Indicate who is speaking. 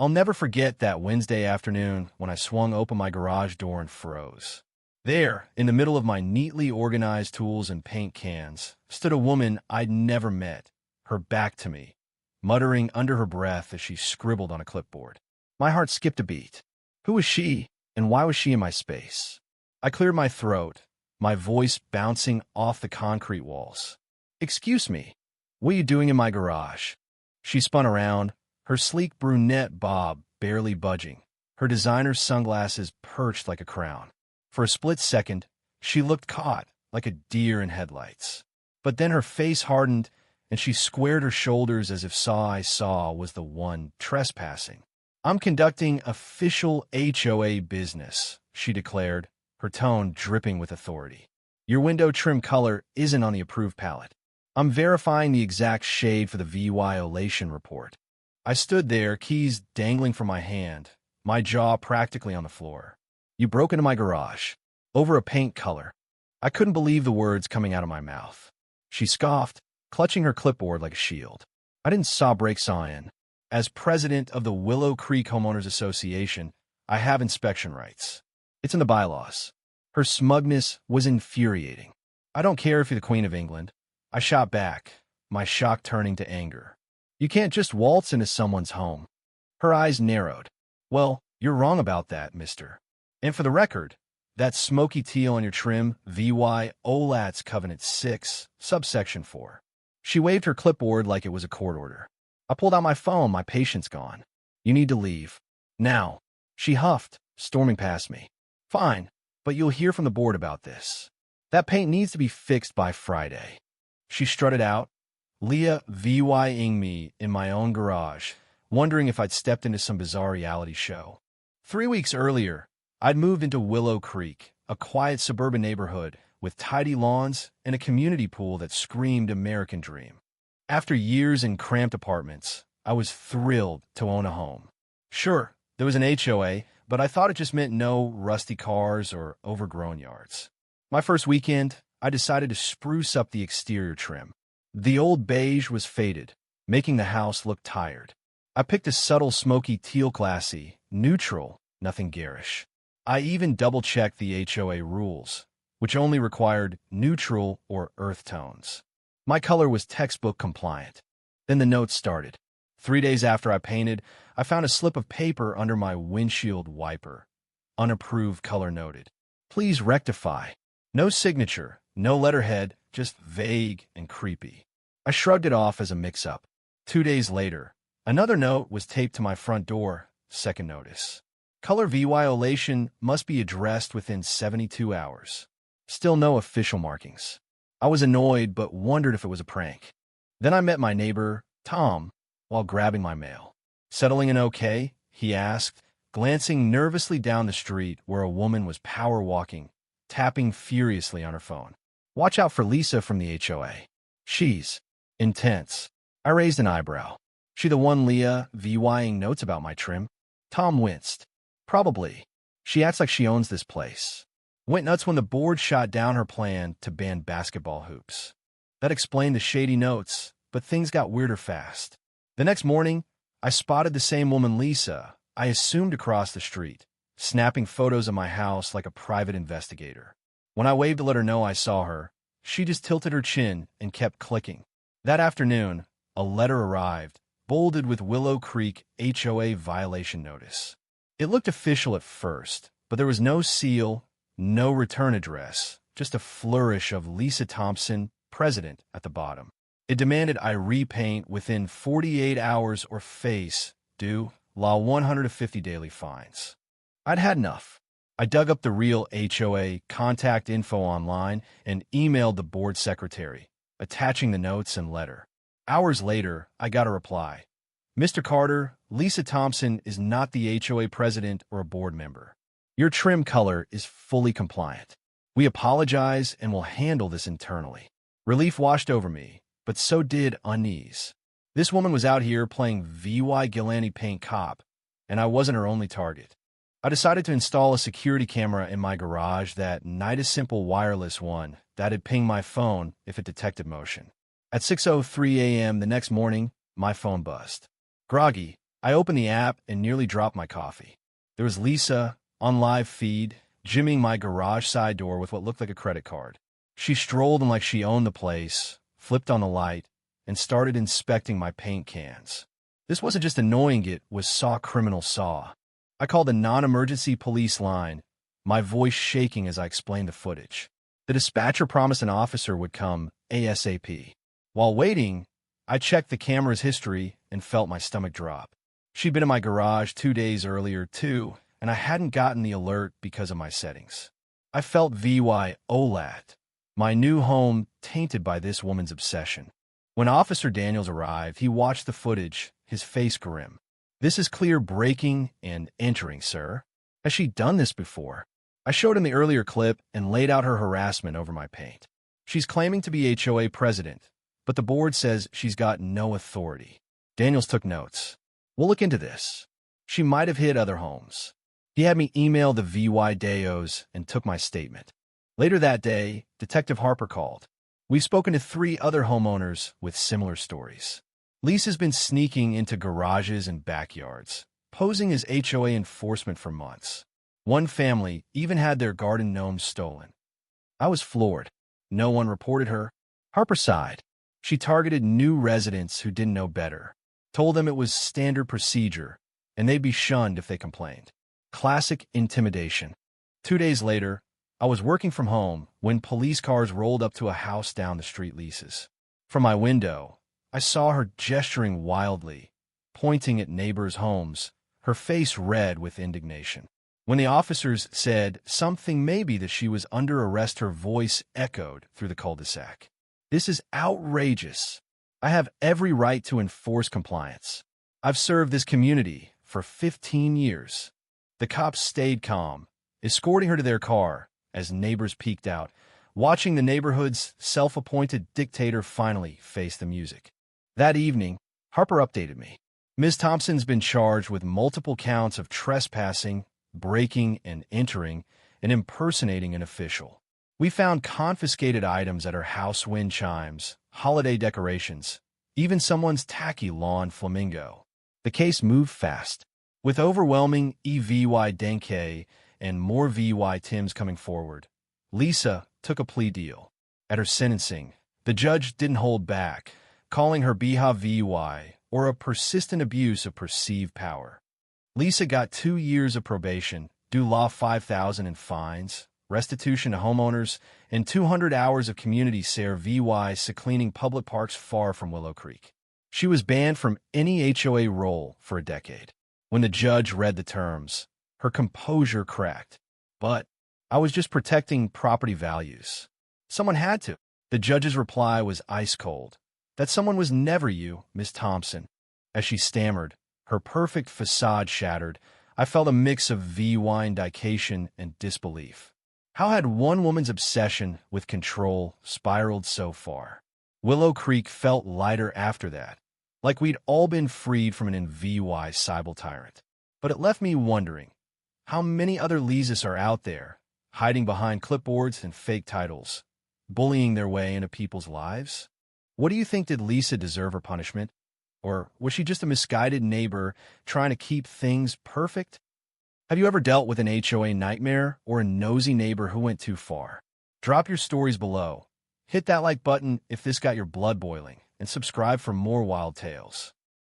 Speaker 1: I'll never forget that Wednesday afternoon when I swung open my garage door and froze. There, in the middle of my neatly organized tools and paint cans, stood a woman I'd never met, her back to me, muttering under her breath as she scribbled on a clipboard. My heart skipped a beat. Who was she, and why was she in my space? I cleared my throat, my voice bouncing off the concrete walls. "Excuse me, what are you doing in my garage?" She spun around, her sleek brunette bob barely budging, her designer sunglasses perched like a crown. For a split second, she looked caught, like a deer in headlights. But then her face hardened, and she squared her shoulders as if I saw was the one trespassing. "I'm conducting official HOA business," she declared, her tone dripping with authority. "Your window trim color isn't on the approved palette. I'm verifying the exact shade for the violation report." I stood there, keys dangling from my hand, my jaw practically on the floor. "You broke into my garage. Over a paint color." I couldn't believe the words coming out of my mouth. She scoffed, clutching her clipboard like a shield. I didn't saw break saw in. As president of the Willow Creek Homeowners Association, I have inspection rights. It's in the bylaws. Her smugness was infuriating. "I don't care if you're the Queen of England." I shot back, my shock turning to anger. "You can't just waltz into someone's home." Her eyes narrowed. "Well, you're wrong about that, mister. And for the record, that smoky teal on your trim, VY OLAT's Covenant 6, subsection 4. She waved her clipboard like it was a court order. I pulled out my phone, my patience gone. "You need to leave. Now." She huffed, storming past me. "Fine, but you'll hear from the board about this. That paint needs to be fixed by Friday." She strutted out, Leah VYing me in my own garage, wondering if I'd stepped into some bizarre reality show. 3 weeks earlier, I'd moved into Willow Creek, a quiet suburban neighborhood with tidy lawns and a community pool that screamed American dream. After years in cramped apartments, I was thrilled to own a home. Sure, there was an HOA, but I thought it just meant no rusty cars or overgrown yards. My first weekend, I decided to spruce up the exterior trim. The old beige was faded, making the house look tired. I picked a subtle smoky teal, classy, neutral, nothing garish. I even double-checked the HOA rules, which only required neutral or earth tones. My color was textbook compliant. Then the notes started. 3 days after I painted, I found a slip of paper under my windshield wiper. Unapproved color noted. "Please rectify." No signature, no letterhead, just vague and creepy. I shrugged it off as a mix-up. 2 days later, another note was taped to my front door, second notice. Color violation must be addressed within 72 hours. Still no official markings. I was annoyed but wondered if it was a prank. Then I met my neighbor, Tom, while grabbing my mail. "Settling in okay?" he asked, glancing nervously down the street where a woman was power walking, tapping furiously on her phone. "Watch out for Lisa from the HOA. She's intense." I raised an eyebrow. "She the one Leah VYing notes about my trim?" Tom winced. "Probably. She acts like she owns this place. Went nuts when the board shot down her plan to ban basketball hoops." That explained the shady notes, but things got weirder fast. The next morning, I spotted the same woman Lisa, I assumed across the street, snapping photos of my house like a private investigator. When I waved to let her know I saw her, she just tilted her chin and kept clicking. That afternoon, a letter arrived, bolded with Willow Creek HOA violation notice. It looked official at first, but there was no seal, no return address, just a flourish of Lisa Thompson, president, at the bottom. It demanded I repaint within 48 hours or face due law 150 daily fines. I'd had enough. I dug up the real HOA contact info online and emailed the board secretary, attaching the notes and letter. Hours later, I got a reply. "Mr. Carter, Lisa Thompson is not the HOA president or a board member. Your trim color is fully compliant. We apologize and will handle this internally." Relief washed over me, but so did unease. This woman was out here playing VY Gilani paint cop, and I wasn't her only target. I decided to install a security camera in my garage that night, a simple wireless one that'd ping my phone if it detected motion. At 6:03 a.m. the next morning, my phone buzzed. Groggy, I opened the app and nearly dropped my coffee. There was Lisa, on live feed, jimming my garage side door with what looked like a credit card. She strolled in like she owned the place, flipped on the light, and started inspecting my paint cans. This wasn't just annoying, it was saw criminal saw. I called the non-emergency police line, my voice shaking as I explained the footage. The dispatcher promised an officer would come ASAP. While waiting, I checked the camera's history and felt my stomach drop. She'd been in my garage 2 days earlier, too, and I hadn't gotten the alert because of my settings. I felt VYOLAT, my new home tainted by this woman's obsession. When Officer Daniels arrived, he watched the footage, his face grim. "This is clear breaking and entering, sir. Has she done this before?" I showed him the earlier clip and laid out her harassment over my paint. "She's claiming to be HOA president, but the board says she's got no authority." Daniels took notes. "We'll look into this. She might have hit other homes." He had me email the VY Deos and took my statement. Later that day, Detective Harper called. We've spoken to 3 other homeowners with similar stories. Lisa's been sneaking into garages and backyards, posing as HOA enforcement for months. One family even had their garden gnomes stolen. I was floored. No one reported her. Harper sighed. She targeted new residents who didn't know better, told them it was standard procedure, and they'd be shunned if they complained. Classic intimidation. 2 days later, I was working from home when police cars rolled up to a house down the street Lisa's. From my window, I saw her gesturing wildly, pointing at neighbors' homes, her face red with indignation. When the officers said something maybe that she was under arrest, her voice echoed through the cul-de-sac. "This is outrageous. I have every right to enforce compliance. I've served this community for 15 years. The cops stayed calm, escorting her to their car as neighbors peeked out, watching the neighborhood's self-appointed dictator finally face the music. That evening, Harper updated me. Ms. Thompson's been charged with multiple counts of trespassing, breaking and entering, and impersonating an official. We found confiscated items at her house, wind chimes, holiday decorations, even someone's tacky lawn flamingo. The case moved fast. With overwhelming EVY Denke and more VY Tims coming forward, Lisa took a plea deal. At her sentencing, the judge didn't hold back, calling her BHA VY, or a persistent abuse of perceived power. Lisa got 2 years of probation, due law $5,000 in fines, restitution to homeowners, and 200 hours of community VY cleaning public parks far from Willow Creek. She was banned from any HOA role for a decade. When the judge read the terms, her composure cracked. But I was just protecting property values. Someone had to. The judge's reply was ice cold. That someone was never you, Miss Thompson. As she stammered, her perfect facade shattered, I felt a mix of vindication and disbelief. How had one woman's obsession with control spiraled so far? Willow Creek felt lighter after that, like we'd all been freed from an VY Cybele tyrant. But it left me wondering, how many other Lisas are out there, hiding behind clipboards and fake titles, bullying their way into people's lives? What do you think? Did Lisa deserve her punishment? Or was she just a misguided neighbor trying to keep things perfect? Have you ever dealt with an HOA nightmare or a nosy neighbor who went too far? Drop your stories below. Hit that like button if this got your blood boiling, and subscribe for more wild tales.